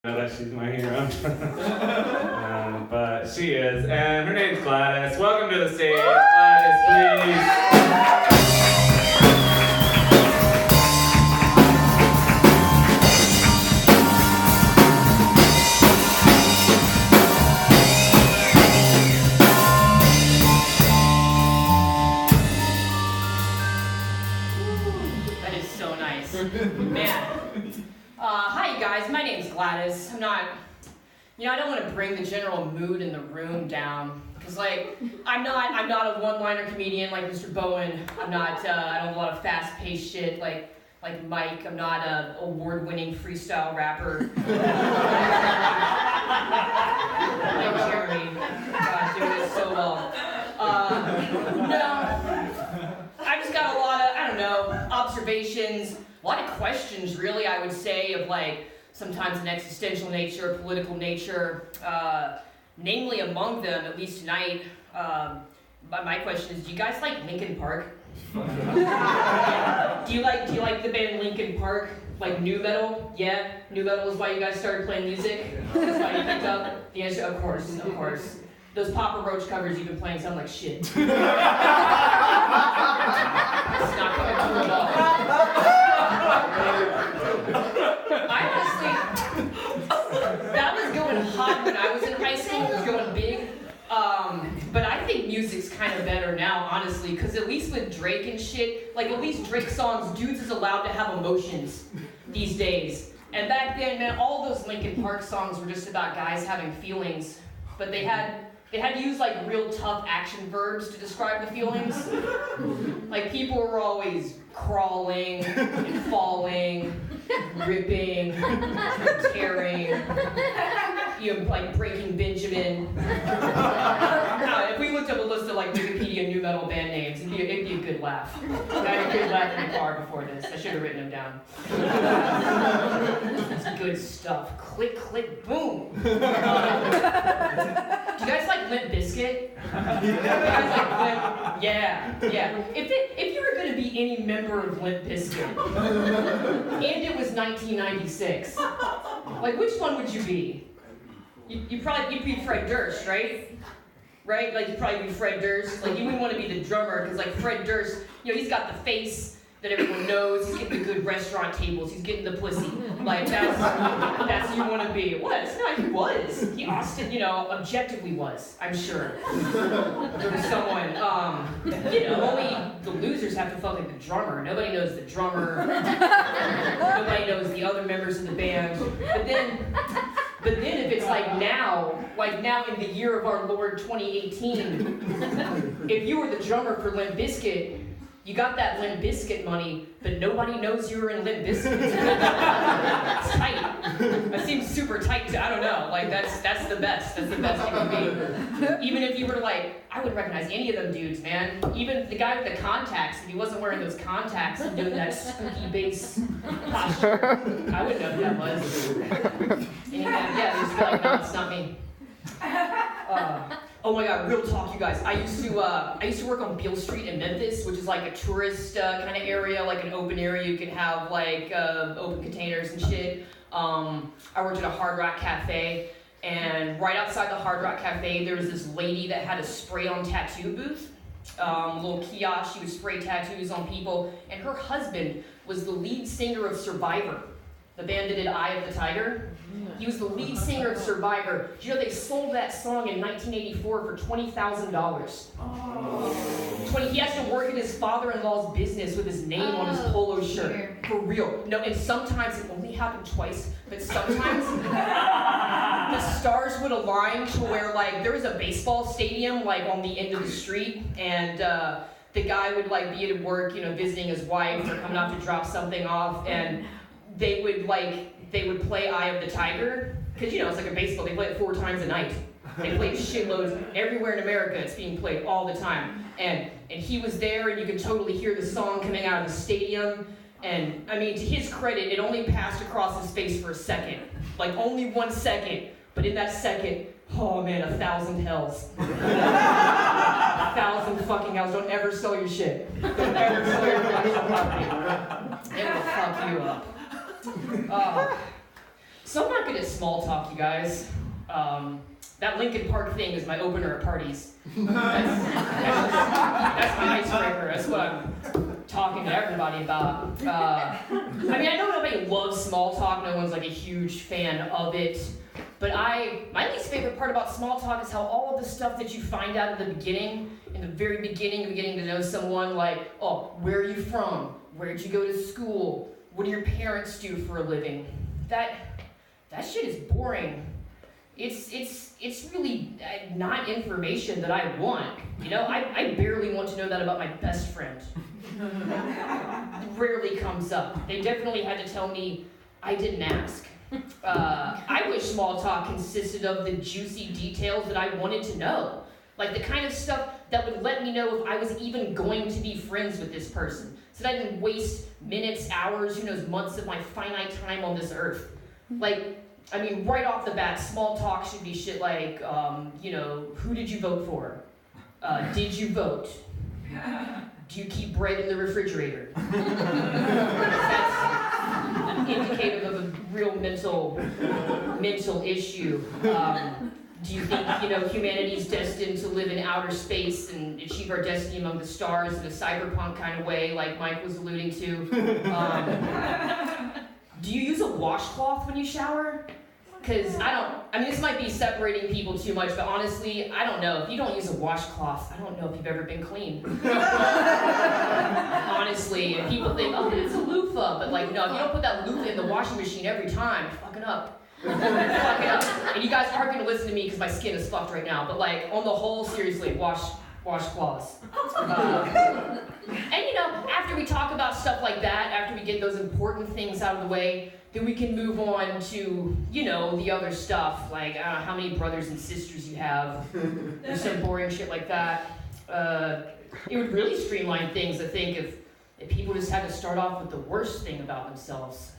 That she's my hero. But she is, and her name's Gladys. Welcome to the stage, Gladys, please. That is so nice. Man. Hi you guys, my name's Gladys. I don't want to bring the general mood in the room down. Because I'm not a one-liner comedian like Mr. Bowen. I don't have a lot of fast-paced shit like Mike. I'm not an award-winning freestyle rapper. Like Jeremy. God, doing this so well. No. I just got a lot of, observations, a lot of questions, really, I would say, of sometimes an existential nature, a political nature, namely among them, at least tonight. My question is, do you guys like Linkin Park? Do you like the band Linkin Park? Like nu metal? Yeah? Nu metal is why you guys started playing music? That's why you picked up? The answer, of course. Those Papa Roach covers you've been playing sound like shit. It's not coming through at all. I honestly, that was going hot when I was in high school. It was going big. But I think music's kind of better now, honestly, because at least with Drake and shit, at least Drake songs, dudes is allowed to have emotions these days. And back then, man, all those Linkin Park songs were just about guys having feelings, but they had to use real tough action verbs to describe the feelings. People were always crawling and falling, ripping, tearing, breaking Benjamin. If we looked up a list of Wikipedia nu metal band names, it'd be a good laugh. I had a good laugh in the car before this. I should have written them down. That's good stuff. Click, click, boom. Do you guys like Limp Bizkit? Yeah. If you were going to be any member of Limp Bizkit, and it was 1996, which one would you be? You'd be Fred Durst, right? Right? You'd probably be Fred Durst. You wouldn't want to be the drummer, because Fred Durst, he's got the face that everyone knows. He's getting the good restaurant tables. He's getting the pussy. That's who you want to be. What? It's not he was. He Austin, objectively was, I'm sure. There was someone, only the losers have to fuck the drummer. Nobody knows the drummer. Nobody knows the other members of the band. But then if it's now in the year of our Lord 2018, if you were the drummer for Limp Bizkit, you got that Limp Bizkit money, but nobody knows you were in Limp Bizkit. It's tight. That seems super tight I don't know. That's the best. That's the best you can be. Even if you were I wouldn't recognize any of them dudes, man. Even the guy with the contacts, if he wasn't wearing those contacts and doing that spooky bass posture, I wouldn't know who that was. And just be no, it's not me. Oh my God, real talk, you guys. I used to work on Beale Street in Memphis, which is a tourist kind of area, an open area. You can have open containers and shit. I worked at a Hard Rock Cafe, and right outside the Hard Rock Cafe, there was this lady that had a spray-on tattoo booth. A little kiosk. She would spray tattoos on people, and her husband was the lead singer of Survivor, the band that did Eye of the Tiger. He was the lead singer of Survivor. Do you know they sold that song in 1984 for $20,000? Oh. He has to work in his father-in-law's business with his name on his polo shirt. For real. No, and sometimes it only happened twice, but sometimes the stars would align to where there was a baseball stadium on the end of the street, and the guy would be at work, visiting his wife or coming out to drop something off, and they would play Eye of the Tiger, because it's like a baseball, they play it 4 times a night. They play it shitloads everywhere in America. It's being played all the time. And he was there, and you could totally hear the song coming out of the stadium. And to his credit, it only passed across his face for a second. Only 1 second. But in that second, oh man, 1,000 hells. 1,000 fucking hells. Don't ever sell your shit. Don't ever sell your intellectual property. It will fuck you up. So I'm not good at small talk, you guys. That Lincoln Park thing is my opener at parties. That's my icebreaker. That's what I'm talking to everybody about. I mean, I know nobody loves small talk. No one's like a huge fan of it. But my least favorite part about small talk is how all of the stuff that you find out in the beginning, in the very beginning of getting to know someone, like, oh, where are you from? Where'd you go to school? What do your parents do for a living? That shit is boring. It's really not information that I want. You know, I barely want to know that about my best friend. It rarely comes up. They definitely had to tell me I didn't ask. I wish small talk consisted of the juicy details that I wanted to know. Like the kind of stuff that would let me know if I was even going to be friends with this person. So that I didn't waste minutes, hours, who knows, months of my finite time on this earth. Like, I mean, right off the bat, small talk should be shit like, you know, who did you vote for? Did you vote? Do you keep bread in the refrigerator? That's indicative of a real mental issue. Do you think, you know, humanity's destined to live in outer space and achieve our destiny among the stars in a cyberpunk kind of way, like Mike was alluding to? Do you use a washcloth when you shower? Because I mean, this might be separating people too much, but honestly, I don't know. If you don't use a washcloth, I don't know if you've ever been clean. Honestly, and people think, oh, it's a loofah, but like, no, if you don't put that loofah in the washing machine every time, you're fucking up. You're fucking up. And you guys aren't gonna listen to me because my skin is fucked right now, but like, on the whole, seriously, washcloths. And you know, after we talk about stuff like that, after we get those important things out of the way, then we can move on to, you know, the other stuff, like how many brothers and sisters you have, or some boring shit like that. It would really streamline things, I think, if people just had to start off with the worst thing about themselves.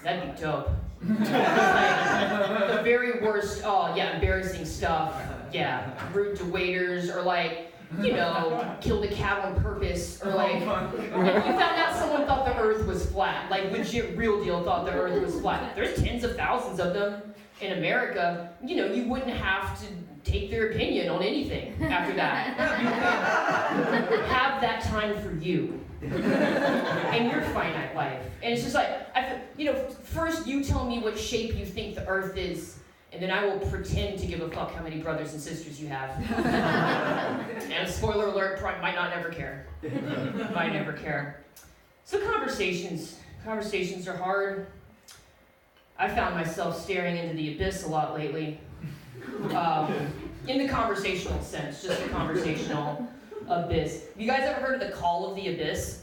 That'd be dope. Like, the very worst, oh yeah, embarrassing stuff. Yeah, rude to waiters, or like, you know, killed a cat on purpose, or like, you found out someone thought the earth was flat, like legit real deal thought the earth was flat. There's tens of thousands of them in America. You know, you wouldn't have to take their opinion on anything after that. You have that time for you and your finite life. And it's just like, you know, first you tell me what shape you think the earth is, and then I will pretend to give a fuck how many brothers and sisters you have. And spoiler alert, might not never care. Might never care. So conversations are hard. I found myself staring into the abyss a lot lately. In the conversational sense, just the conversational abyss. Have you guys ever heard of the call of the abyss?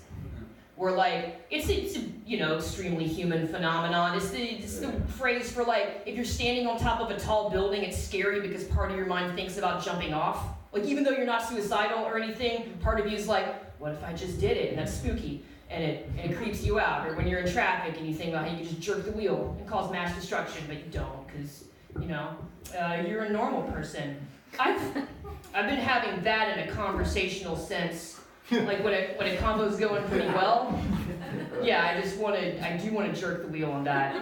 Where like, it's a, you know, extremely human phenomenon. It's the phrase for like, if you're standing on top of a tall building, it's scary because part of your mind thinks about jumping off. Like even though you're not suicidal or anything, part of you is like, what if I just did it? And that's spooky. And it creeps you out. Or when you're in traffic and you think about how you can just jerk the wheel and cause mass destruction, but you don't, because, you know, you're a normal person. I've been having that in a conversational sense. Like when a convo's going pretty well, yeah, I do want to jerk the wheel on that.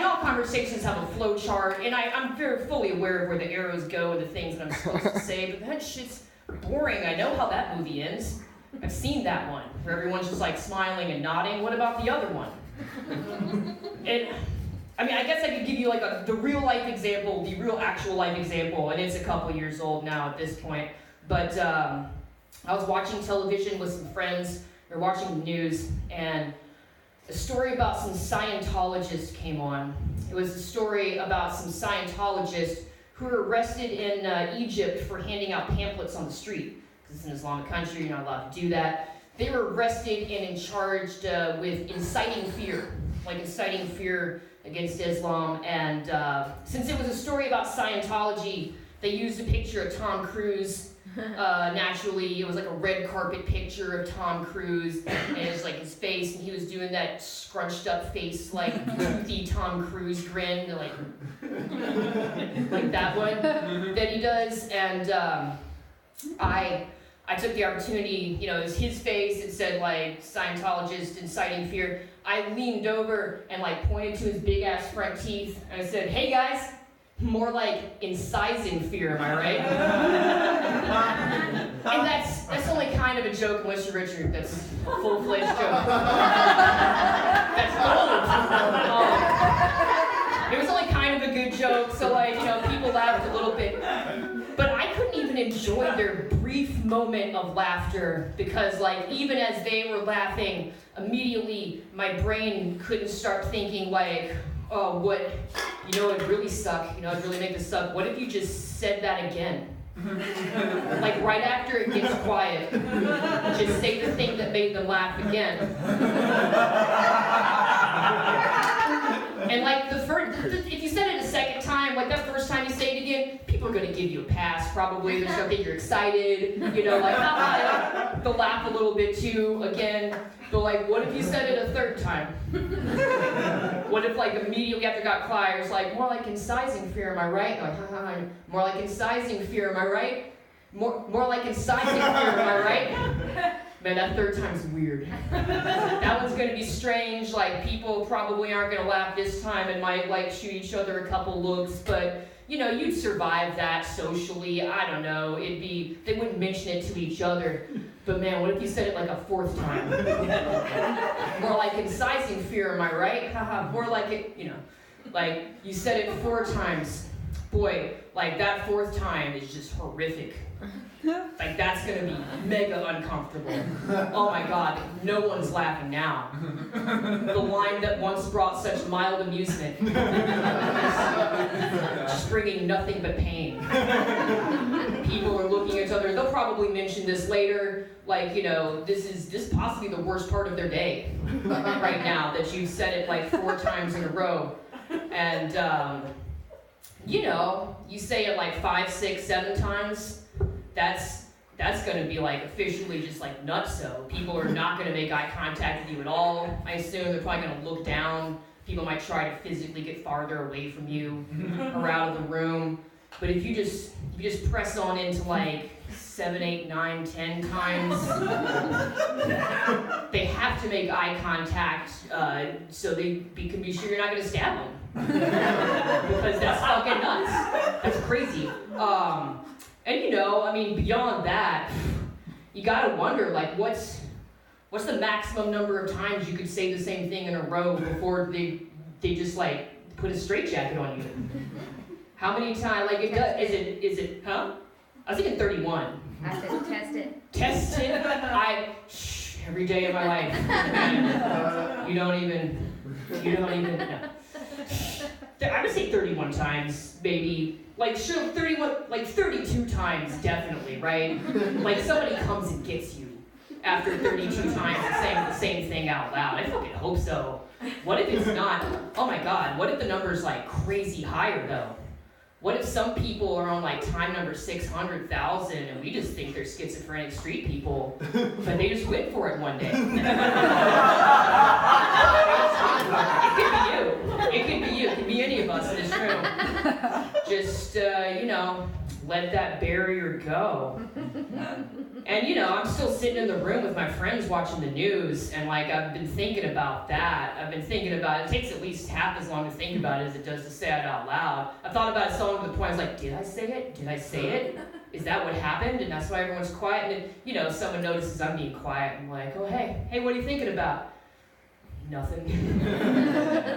All conversations have a flow chart, and I'm very fully aware of where the arrows go and the things that I'm supposed to say, but that shit's boring. I know how that movie ends. I've seen that one, where everyone's just like smiling and nodding. What about the other one? And I guess I could give you like the real life example, the real actual life example, and it's a couple years old now at this point. But I was watching television with some friends, we were watching the news, and a story about some Scientologists came on. It was a story about some Scientologists who were arrested in Egypt for handing out pamphlets on the street. Because it's an Islamic country, you're not allowed to do that. They were arrested and charged with inciting fear against Islam. And since it was a story about Scientology, they used a picture of Tom Cruise. Naturally, it was like a red carpet picture of Tom Cruise, and it was like his face, and he was doing that scrunched up face, like toothy Tom Cruise grin, like that one that he does. And I I took the opportunity, it was his face, it said like Scientologist inciting fear. I leaned over and like pointed to his big ass front teeth and I said, hey guys, more like incising fear, am I right? And that's only kind of a joke unless you're Richard, that's a full-fledged joke. That's gold. It was only kind of a good joke, so like, people laughed a little bit. But I couldn't even enjoy their brief moment of laughter because like even as they were laughing, immediately my brain couldn't start thinking like, oh, what, it'd really suck, it'd really make this suck. What if you just said that again? Like right after it gets quiet, just say the thing that made them laugh again. And like if you said it a second time, like that first time you say it again, people are gonna give you a pass probably. They're gonna think you're excited, like they'll laugh a little bit too. Again, but like, what if you said it a third time? What if like immediately after it got quiet, it's like more like incising fear, am I right? Like, more like incising fear, am I right? More like incising fear, am I right? Man, that third time's weird. That one's gonna be strange, like people probably aren't gonna laugh this time and might like shoot each other a couple looks, but you'd survive that socially, I don't know, they wouldn't mention it to each other. But man, what if you said it like a fourth time? More like incising fear, am I right? Haha, more like it, like you said it 4 times. Boy, like that 4th time is just horrific. Like that's gonna be mega uncomfortable. Oh my God, no one's laughing now. The line that once brought such mild amusement, just bringing nothing but pain. People are looking at each other. They'll probably mention this later. Like, this is possibly the worst part of their day right now that you've said it like 4 times in a row. And, you say it like 5, 6, 7 times. That's gonna be like officially just like nutso. People are not gonna make eye contact with you at all. I assume they're probably gonna look down. People might try to physically get farther away from you or out of the room. But if you just press on into like 7, 8, 9, 10 times, they have to make eye contact so they can be sure you're not gonna stab them. Because that's fucking nuts. That's crazy. And beyond that, you gotta wonder, like, what's the maximum number of times you could say the same thing in a row before they just like put a straitjacket on you? How many times? Like, is it? Huh? I was thinking 31. I said test it. Test it. Every day of my life. You don't even. No. I would say 31 times, maybe. Like, sure, 31, like 32 times, definitely, right? Like, somebody comes and gets you after 32 times saying the same thing out loud. I fucking hope so. What if it's not? Oh my God, what if the number's like crazy higher, though? What if some people are on like time number 600,000 and we just think they're schizophrenic street people, but they just went for it one day? It could be you. It could be you. It could be any of us in this room. Just, let that barrier go. And, I'm still sitting in the room with my friends watching the news, and, like, I've been thinking about that. It takes at least half as long to think about it as it does to say it out loud. I thought about it so long to the point I was like, did I say it? Did I say it? Is that what happened? And that's why everyone's quiet. And then, someone notices I'm being quiet. I'm like, oh, hey, what are you thinking about? Nothing.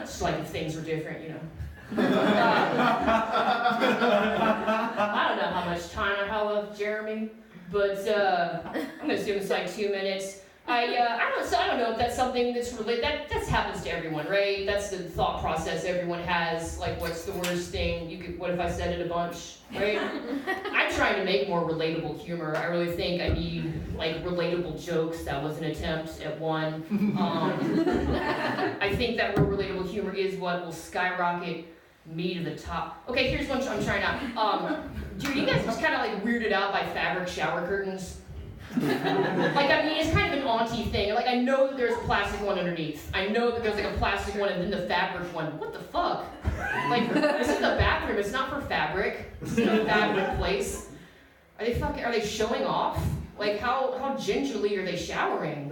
Just like if things were different, I don't know how much time I have left, Jeremy, but I'm gonna assume it's like 2 minutes. I don't know if that's something that's related. That happens to everyone, right? That's the thought process everyone has. Like, what's the worst thing? What if I said it a bunch, right? I'm trying to make more relatable humor. I really think I need like relatable jokes. That was an attempt at one. I think that real relatable humor is what will skyrocket me to the top. Okay, here's one I'm trying out. Dude, you guys just kind of like weirded out by fabric shower curtains? Like, it's kind of an auntie thing. Like, I know that there's a plastic one underneath. I know that there's like a plastic one and then the fabric one. What the fuck? Like, this is the bathroom. It's not for fabric. This is a fabric place. Are they showing off? Like, how gingerly are they showering?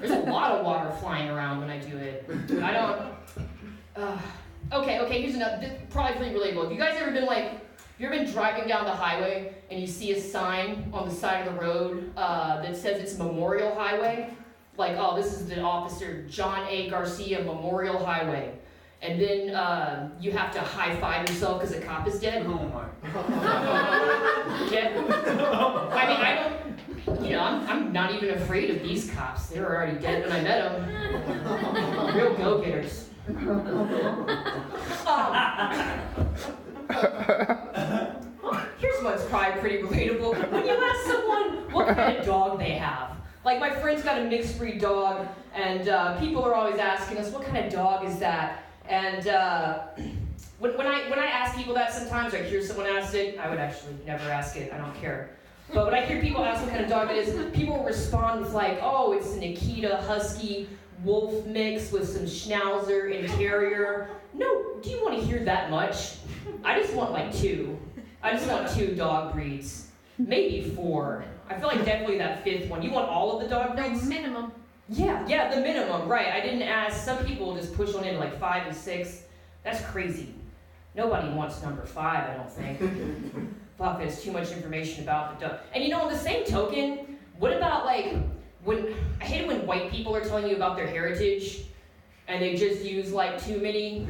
There's a lot of water flying around when I do it. I don't... Okay, here's another, probably pretty relatable. Have you guys ever been driving down the highway and you see a sign on the side of the road that says it's Memorial Highway? Like, oh, this is the Officer John A. Garcia Memorial Highway. And then you have to high-five yourself because a cop is dead. Oh my. Yeah. I mean, I don't, I'm not even afraid of these cops. They were already dead when I met them. Real go-getters. Here's one's probably pretty relatable. When you ask someone what kind of dog they have, like my friend's got a mixed breed dog, and people are always asking us, what kind of dog is that? And when I ask people that sometimes, or hear someone ask it, I would actually never ask it, I don't care. But when I hear people ask what kind of dog it is, people respond with like, oh, it's an Akita Husky Wolf mix with some Schnauzer and Terrier. No, do you want to hear that much? I just want like 2. I just want 2 dog breeds. Maybe 4. I feel like definitely that 5th one. You want all of the dog breeds? Minimum. Yeah, the minimum, right. I didn't ask. Some people just push on into like 5 and 6. That's crazy. Nobody wants number 5, I don't think. Fuck, there's too much information about the dog. And on the same token, what about like, I hate it when white people are telling you about their heritage and they just use like too many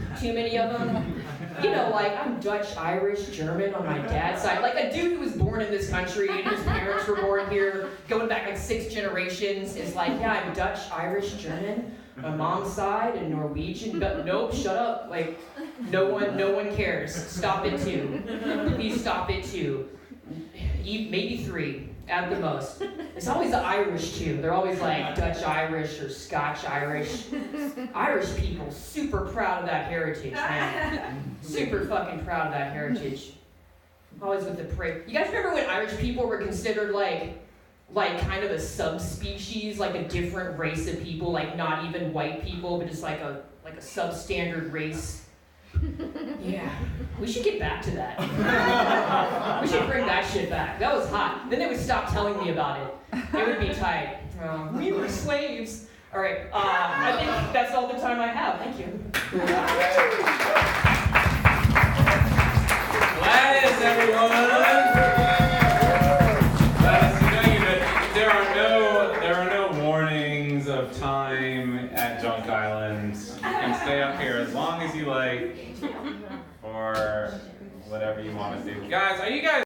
of them. Like I'm Dutch, Irish, German on my dad's side. Like a dude who was born in this country and his parents were born here, going back like 6 generations, is like, yeah, I'm Dutch, Irish, German, my mom's side, and Norwegian. But nope, shut up. Like no one cares. Stop it 2. Please stop it 2. Maybe 3 at the most. It's always the Irish too. They're always like Dutch Irish or Scotch Irish. Irish people, super proud of that heritage, man. Super fucking proud of that heritage. Always with the praise. You guys remember when Irish people were considered like kind of a subspecies, like a different race of people, like not even white people, but just like a substandard race? Yeah, we should get back to that. We should bring that shit back. That was hot. Then they would stop telling me about it. It would be tight. We were slaves. All right, I think that's all the time I have. Thank you. Gladys, everyone! Gladys, there are no warnings of time at Junk Island. You can stay up here as long as you like, or whatever you want to do. Guys, are you guys